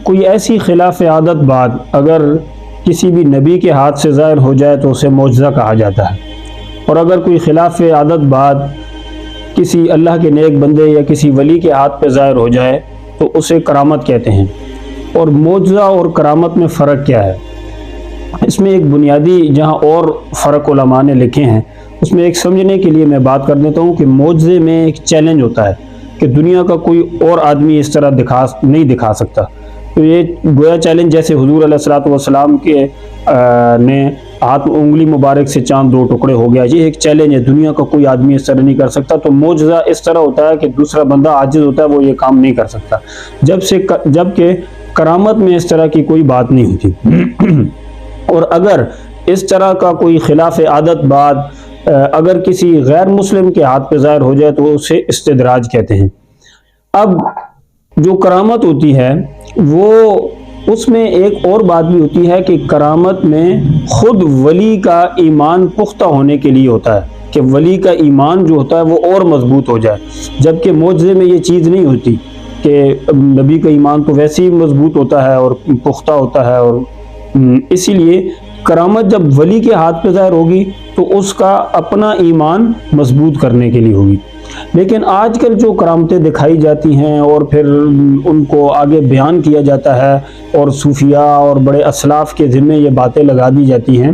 کوئی ایسی خلاف عادت بات اگر کسی بھی نبی کے ہاتھ سے ظاہر ہو جائے تو اسے معجزہ کہا جاتا ہے، اور اگر کوئی خلاف عادت بات کسی اللہ کے نیک بندے یا کسی ولی کے ہاتھ پہ ظاہر ہو جائے تو اسے کرامت کہتے ہیں۔ اور معجزہ اور کرامت میں فرق کیا ہے؟ اس میں ایک بنیادی جہاں اور فرق علماء نے لکھے ہیں، اس میں ایک سمجھنے کے لیے میں بات کر دیتا ہوں کہ معجزے میں ایک چیلنج ہوتا ہے کہ دنیا کا کوئی اور آدمی اس طرح نہیں دکھا سکتا۔ تو یہ گویا چیلنج جیسے حضور علیہ الصلوۃ والسلام کے نے ہاتھ انگلی مبارک سے چاند 2 ٹکڑے ہو گیا، یہ ایک چیلنج ہے، دنیا کا کوئی آدمی اس طرح نہیں کر سکتا۔ تو معجزہ اس طرح ہوتا ہے کہ دوسرا بندہ عاجز ہوتا ہے، وہ یہ کام نہیں کر سکتا، جبکہ کرامت میں اس طرح کی کوئی بات نہیں ہوتی۔ اور اگر اس طرح کا کوئی خلاف عادت بات اگر کسی غیر مسلم کے ہاتھ پہ ظاہر ہو جائے تو اسے استدراج کہتے ہیں۔ اب جو کرامت ہوتی ہے وہ اس میں ایک اور بات بھی ہوتی ہے کہ کرامت میں خود ولی کا ایمان پختہ ہونے کے لیے ہوتا ہے کہ ولی کا ایمان جو ہوتا ہے وہ اور مضبوط ہو جائے، جبکہ معجزے میں یہ چیز نہیں ہوتی کہ نبی کا ایمان تو ویسے ہی مضبوط ہوتا ہے اور پختہ ہوتا ہے، اور اسی لیے کرامت جب ولی کے ہاتھ پہ ظاہر ہوگی تو اس کا اپنا ایمان مضبوط کرنے کے لیے ہوگی۔ لیکن آج کل جو کرامتیں دکھائی جاتی ہیں اور پھر ان کو آگے بیان کیا جاتا ہے اور صوفیاء اور بڑے اسلاف کے ذمے یہ باتیں لگا دی جاتی ہیں،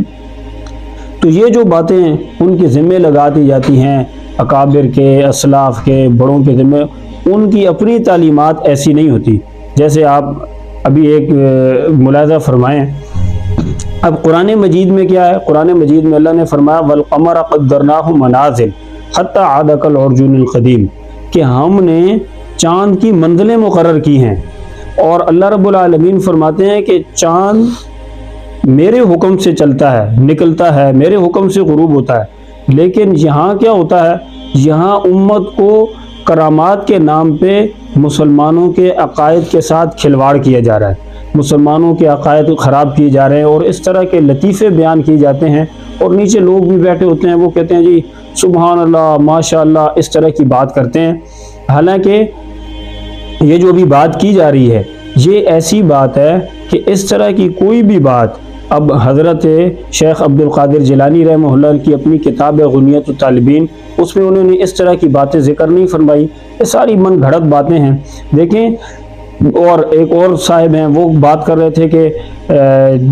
تو یہ جو باتیں ان کے ذمے لگا دی جاتی ہیں اکابر کے، اسلاف کے، بڑوں کے ذمے، ان کی اپنی تعلیمات ایسی نہیں ہوتی۔ جیسے آپ ابھی ایک ملاحظہ فرمائیں، اب قرآن مجید میں کیا ہے؟ قرآن مجید میں اللہ نے فرمایا وَالْقَمَرَ قَدَّرْنَاهُ مَنَازِلَ حَتَّى عَادَ كَالْعُرْجُونِ الْقَدِيمِ، کہ ہم نے چاند کی منزلیں مقرر کی ہیں، اور اللہ رب العالمین فرماتے ہیں کہ چاند میرے حکم سے چلتا ہے، نکلتا ہے، میرے حکم سے غروب ہوتا ہے۔ لیکن یہاں کیا ہوتا ہے؟ یہاں امت کو کرامات کے نام پہ مسلمانوں کے عقائد کے ساتھ کھلواڑ کیا جا رہا ہے، مسلمانوں کے عقائد خراب کیے جا رہے ہیں، اور اس طرح کے لطیفے بیان کیے جاتے ہیں، اور نیچے لوگ بھی بیٹھے ہوتے ہیں، وہ کہتے ہیں جی سبحان اللہ، ماشاء اللہ، اس طرح کی بات کرتے ہیں۔ حالانکہ یہ جو بھی بات کی جا رہی ہے یہ ایسی بات ہے کہ اس طرح کی کوئی بھی بات، اب حضرت شیخ عبد القادر جیلانی رحمہ اللہ کی اپنی کتاب غنیت الطالبین، اس میں انہوں نے اس طرح کی باتیں ذکر نہیں فرمائی، یہ ساری من گھڑت باتیں ہیں۔ دیکھیں، اور ایک اور صاحب ہیں وہ بات کر رہے تھے کہ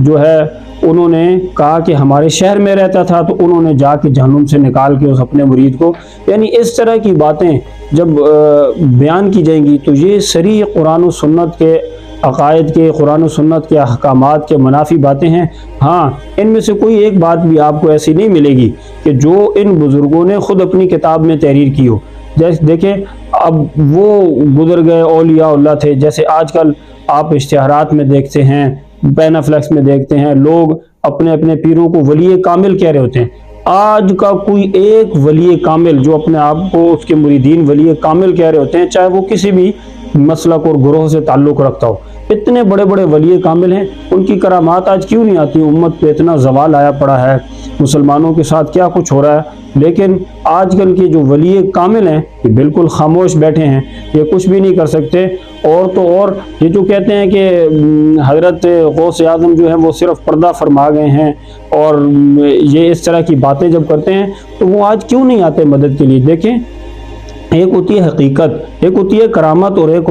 جو ہے انہوں نے کہا کہ ہمارے شہر میں رہتا تھا تو انہوں نے جا کے جہنم سے نکال کے اس اپنے مرید کو، یعنی اس طرح کی باتیں جب بیان کی جائیں گی تو یہ صریح قرآن و سنت کے عقائد کے، قرآن و سنت کے احکامات کے منافی باتیں ہیں۔ ہاں، ان میں سے کوئی ایک بات بھی آپ کو ایسی نہیں ملے گی کہ جو ان بزرگوں نے خود اپنی کتاب میں تحریر کی ہو۔ جیسے دیکھیں، اب وہ گزر گئے اولیاء اللہ تھے، جیسے آج کل آپ اشتہارات میں دیکھتے ہیں، پین فلیکس میں دیکھتے ہیں، لوگ اپنے اپنے پیروں کو ولی کامل کہہ رہے ہوتے ہیں۔ آج کا کوئی ایک ولی کامل جو اپنے آپ کو اس کے مریدین ولی کامل کہہ رہے ہوتے ہیں، چاہے وہ کسی بھی مسلک اور گروہ سے تعلق رکھتا ہو، اتنے بڑے بڑے ولی کامل ہیں، ان کی کرامات آج کیوں نہیں آتی؟ امت پہ اتنا زوال آیا پڑا ہے، مسلمانوں کے ساتھ کیا کچھ ہو رہا ہے، لیکن آج کل کے جو ولی کامل ہیں یہ بالکل خاموش بیٹھے ہیں، یہ کچھ بھی نہیں کر سکتے۔ اور تو اور یہ جو کہتے ہیں کہ حضرت غوث اعظم جو ہیں وہ صرف پردہ فرما گئے ہیں، اور یہ اس طرح کی باتیں جب کرتے ہیں تو وہ آج کیوں نہیں آتے مدد کے لیے؟ دیکھیں، ایک ہوتی ہے حقیقت، ایک ہوتی ہے کرامت، اور ایک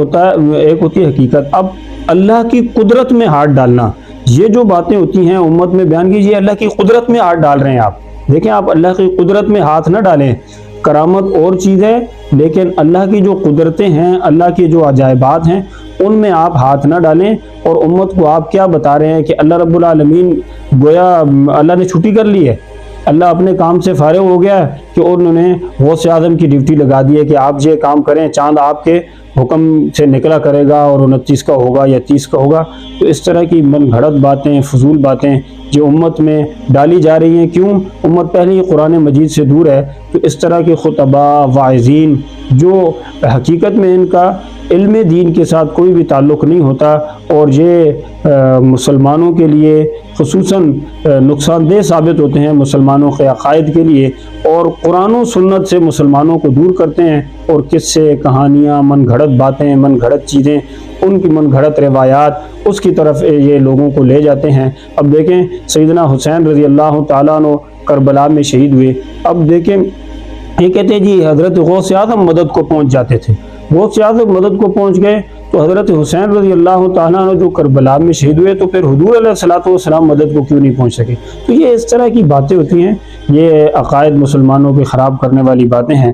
ہوتی ہے حقیقت۔ اب اللہ کی قدرت میں ہاتھ ڈالنا، یہ جو باتیں ہوتی ہیں امت میں بیان کیجیے، اللہ کی قدرت میں ہاتھ ڈال رہے ہیں آپ۔ دیکھیں، آپ اللہ کی قدرت میں ہاتھ نہ ڈالیں، کرامت اور چیز ہے، لیکن اللہ کی جو قدرتیں ہیں، اللہ کی جو عجائبات ہیں، ان میں آپ ہاتھ نہ ڈالیں۔ اور امت کو آپ کیا بتا رہے ہیں کہ اللہ رب العالمین گویا اللہ نے چھٹی کر لی ہے، اللہ اپنے کام سے فارغ ہو گیا ہے کہ انہوں نے غوث اعظم کی ڈیوٹی لگا دی ہے کہ آپ یہ کام کریں، چاند آپ کے حکم سے نکلا کرے گا اور 29 کا ہوگا یا 30 کا ہوگا۔ تو اس طرح کی من گھڑت باتیں، فضول باتیں جو امت میں ڈالی جا رہی ہیں، کیوں؟ امت پہلے ہی قرآن مجید سے دور ہے، تو اس طرح کے خطبہ، واعظین جو حقیقت میں ان کا علم دین کے ساتھ کوئی بھی تعلق نہیں ہوتا، اور یہ مسلمانوں کے لیے خصوصاً نقصان دہ ثابت ہوتے ہیں مسلمانوں کے عقائد کے لیے، اور قرآن و سنت سے مسلمانوں کو دور کرتے ہیں، اور قصے، کہانیاں، من گھڑت باتیں، من گھڑت چیزیں، ان کی من گھڑت روایات، اس کی طرف یہ لوگوں کو لے جاتے ہیں۔ اب دیکھیں سیدنا حسین رضی اللہ تعالیٰ عنہ کربلا میں شہید ہوئے۔ اب دیکھیں یہ کہتے ہیں جی حضرت غوث اعظم مدد کو پہنچ جاتے تھے، غوث اعظم مدد کو پہنچ گئے تو حضرت حسین رضی اللہ تعالیٰ عنہ جو کربلا میں شہید ہوئے تو پھر حضور علیہ الصلوۃ والسلام مدد کو کیوں نہیں پہنچ سکے؟ تو یہ اس طرح کی باتیں ہوتی ہیں، یہ عقائد مسلمانوں کے خراب کرنے والی باتیں ہیں۔